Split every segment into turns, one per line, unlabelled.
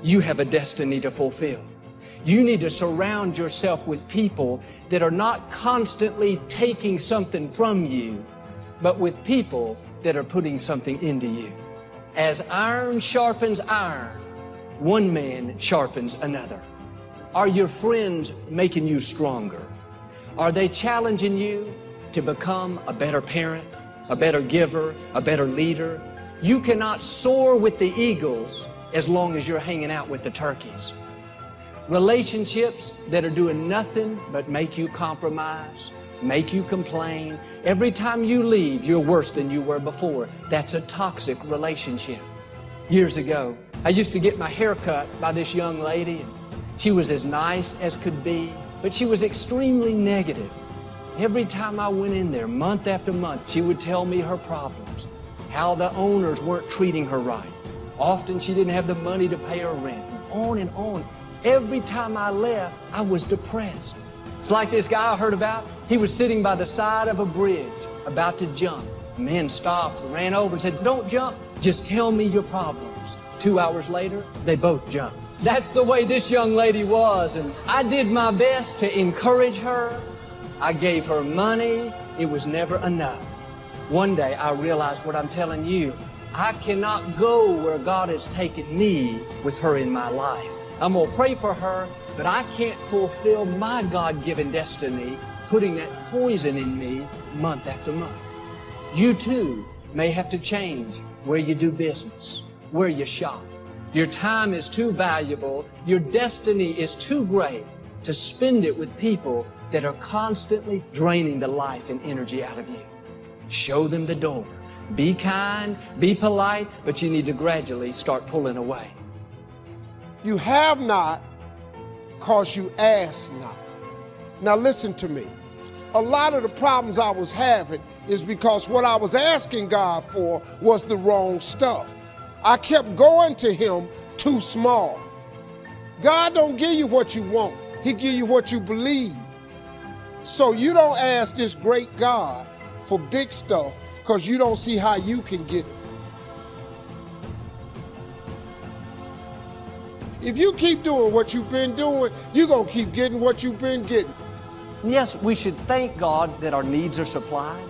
you have a destiny to fulfill. You need to surround yourself with people that are not constantly taking something from you, but with people that are putting something into you. As iron sharpens iron, one man sharpens another. Are your friends making you stronger? Are they challenging you to become a better parent, a better giver, a better leader? You cannot soar with the eagles as long as you're hanging out with the turkeys. Relationships that are doing nothing but make you compromise, make you complain. Every time you leave, you're worse than you were before. That's a toxic relationship. Years ago, I used to get my hair cut by this young lady. She was as nice as could be, but she was extremely negative. Every time I went in there, month after month, she would tell me her problems, how the owners weren't treating her right. Often she didn't have the money to pay her rent, on and on. Every time I left, I was depressed. It's like this guy I heard about. He was sitting by the side of a bridge, about to jump. Men stopped, ran over and said, "Don't jump, just tell me your problems." 2 hours later, they both jumped. That's the way this young lady was, and I did my best to encourage her. I gave her money. It was never enough. One day I realized what I'm telling you. I cannot go where God has taken me with her in my life. I'm going to pray for her, but I can't fulfill my God-given destiny putting that poison in me month after month. You too may have to change where you do business, where you shop. Your time is too valuable. Your destiny is too great to spend it with people that are constantly draining the life and energy out of you. Show them the door. Be kind, be polite, but you need to gradually start pulling away.
You have not because you ask not. Now listen to me. A lot of the problems I was having is because what I was asking God for was the wrong stuff. I kept going to Him too small. God don't give you what you want. He give you what you believe. So you don't ask this great God for big stuff because you don't see how you can get it. If you keep doing what you've been doing, you're going to keep getting what you've been getting.
Yes, we should thank God that our needs are supplied,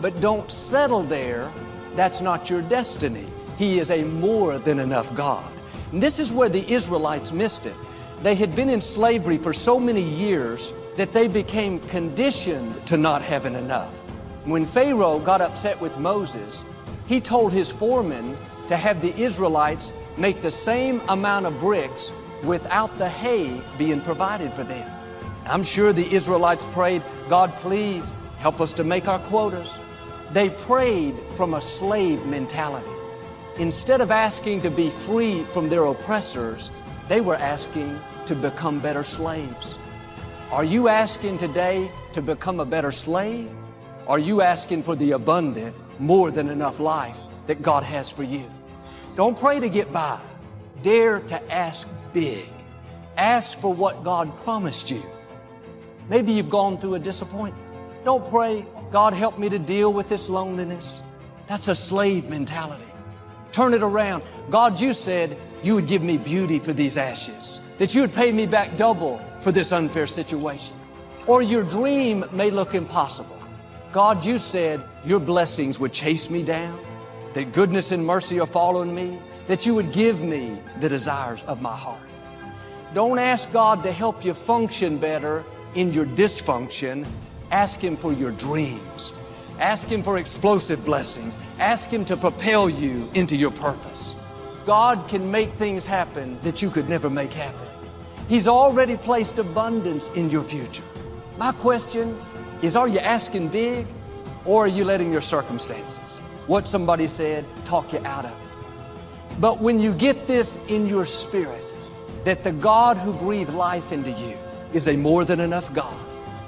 but don't settle there. That's not your destiny. He is a more than enough God. And this is where the Israelites missed it. They had been in slavery for so many years that they became conditioned to not having enough. When Pharaoh got upset with Moses, he told his foreman to have the Israelites make the same amount of bricks without the hay being provided for them. I'm sure the Israelites prayed, "God, please help us to make our quotas." They prayed from a slave mentality. Instead of asking to be free from their oppressors, they were asking to become better slaves. Are you asking today to become a better slave? Are you asking for the abundant, more than enough life that God has for you? Don't pray to get by. Dare to ask big. Ask for what God promised you. Maybe you've gone through a disappointment. Don't pray, "God, help me to deal with this loneliness." That's a slave mentality. Turn it around. "God, you said you would give me beauty for these ashes, that you would pay me back double for this unfair situation." Or your dream may look impossible. "God, you said your blessings would chase me down, that goodness and mercy are following me, that you would give me the desires of my heart." Don't ask God to help you function better in your dysfunction. Ask Him for your dreams. Ask Him for explosive blessings. Ask Him to propel you into your purpose. God can make things happen that you could never make happen. He's already placed abundance in your future. My question is, are you asking big, or are you letting your circumstances, what somebody said, talk you out of it? But when you get this in your spirit, that the God who breathed life into you is a more than enough God,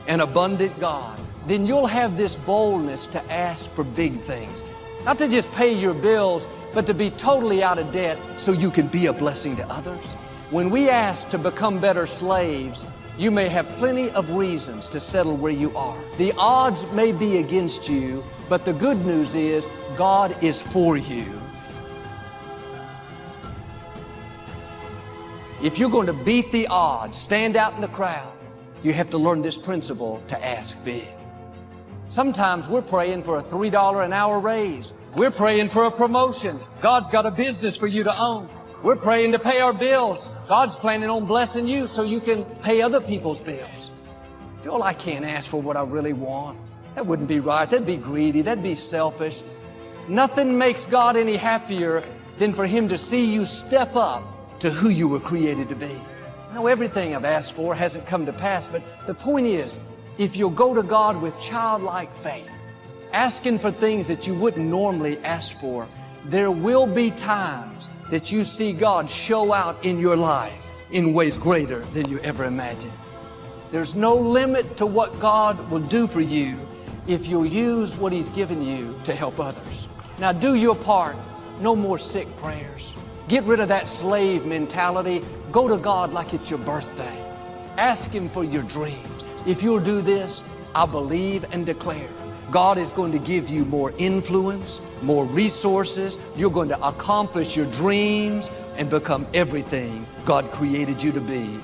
an abundant God, then you'll have this boldness to ask for big things. Not to just pay your bills, but to be totally out of debt so you can be a blessing to others. When we ask to become better slaves, you may have plenty of reasons to settle where you are. The odds may be against you, but the good news is God is for you. If you're going to beat the odds, stand out in the crowd, you have to learn this principle to ask big. Sometimes we're praying for a $3 an hour raise. We're praying for a promotion. God's got a business for you to own. We're praying to pay our bills. God's planning on blessing you so you can pay other people's bills. Joel, I can't ask for what I really want. That wouldn't be right. That'd be greedy. That'd be selfish. Nothing makes God any happier than for Him to see you step up to who you were created to be. I know everything I've asked for hasn't come to pass, but the point is, if you'll go to God with childlike faith, asking for things that you wouldn't normally ask for, there will be times that you see God show out in your life in ways greater than you ever imagined. There's no limit to what God will do for you if you'll use what He's given you to help others. Now do your part. No more sick prayers. Get rid of that slave mentality. Go to God like it's your birthday. Ask Him for your dreams. If you'll do this, I believe and declare God is going to give you more influence, more resources. You're going to accomplish your dreams and become everything God created you to be.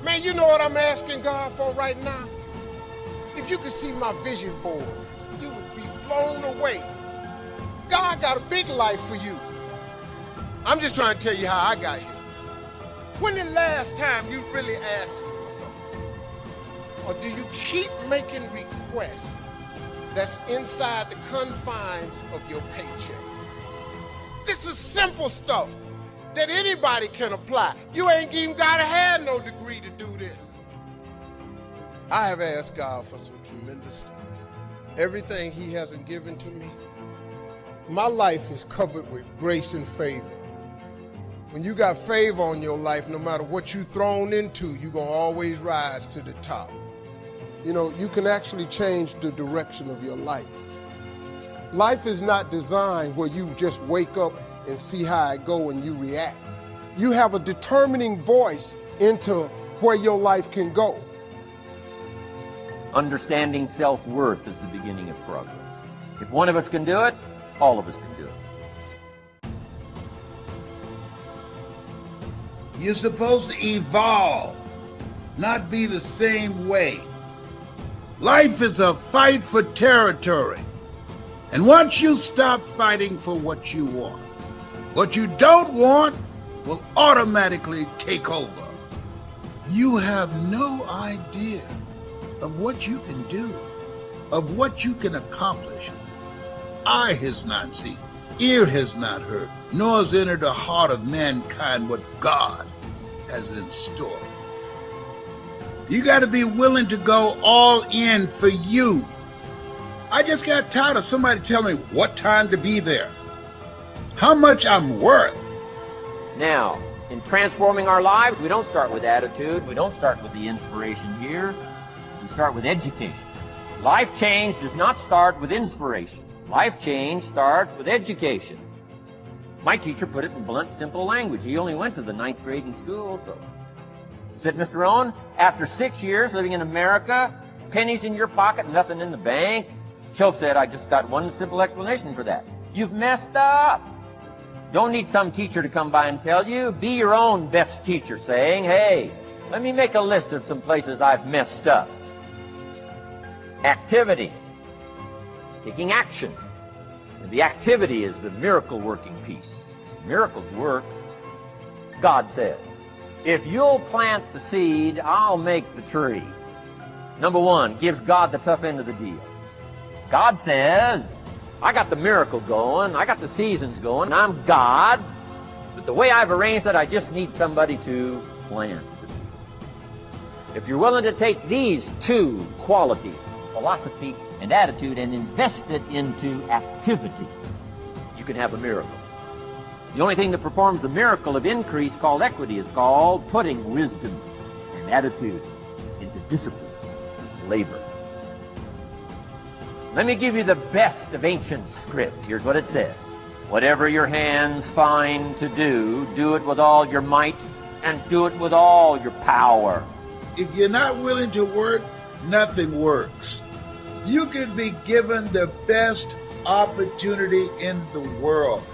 Man, you know what I'm asking God for right now? If you could see my vision board, you would be blown away. God got a big life for you. I'm just trying to tell you how I got here. When the last time you really asked Him for something? Or do you keep making requests that's inside the confines of your paycheck? This is simple stuff that anybody can apply. You ain't even gotta have no degree to do this. I have asked God for some tremendous stuff. Everything He hasn't given to me. My life is covered with grace and favor. When you got favor on your life, no matter what you're thrown into, you're gonna always rise to the top. You know, you can actually change the direction of your life. Life is not designed where you just wake up and see how it go and you react. You have a determining voice into where your life can go.
Understanding self-worth is the beginning of progress. If one of us can do it, all of us can do it.
You're supposed to evolve, not be the same way. Life is a fight for territory. And once you stop fighting for what you want, what you don't want will automatically take over. You have no idea of what you can do, of what you can accomplish. Eye has not seen, ear has not heard, nor has entered the heart of mankind what God has in store. You got to be willing to go all in for you. I just got tired of somebody telling me what time to be there, how much I'm worth.
Now, in transforming our lives, we don't start with attitude. We don't start with the inspiration here. We start with education. Life change does not start with inspiration. Life change starts with education. My teacher put it in blunt, simple language. He only went to the 9th grade in school, so. He said, Mr. Owen, after 6 years living in America, pennies in your pocket, nothing in the bank. Shoaff said, I just got one simple explanation for that. You've messed up. Don't need some teacher to come by and tell you. Be your own best teacher, saying, hey, let me make a list of some places I've messed up. Activity. Taking action. And the activity is the miracle working piece. Miracles work. God says, if you'll plant the seed, I'll make the tree. Number one, gives God the tough end of the deal. God says, I got the miracle going, I got the seasons going, I'm God, but the way I've arranged it, I just need somebody to plant the seed. If you're willing to take these two qualities, philosophy and attitude, and invest it into activity, you can have a miracle. The only thing that performs a miracle of increase called equity is called putting wisdom and attitude into discipline and labor. Let me give you the best of ancient script. Here's what it says. Whatever your hands find to do, do it with all your might and do it with all your power.
If you're not willing to work, nothing works. You could be given the best opportunity in the world.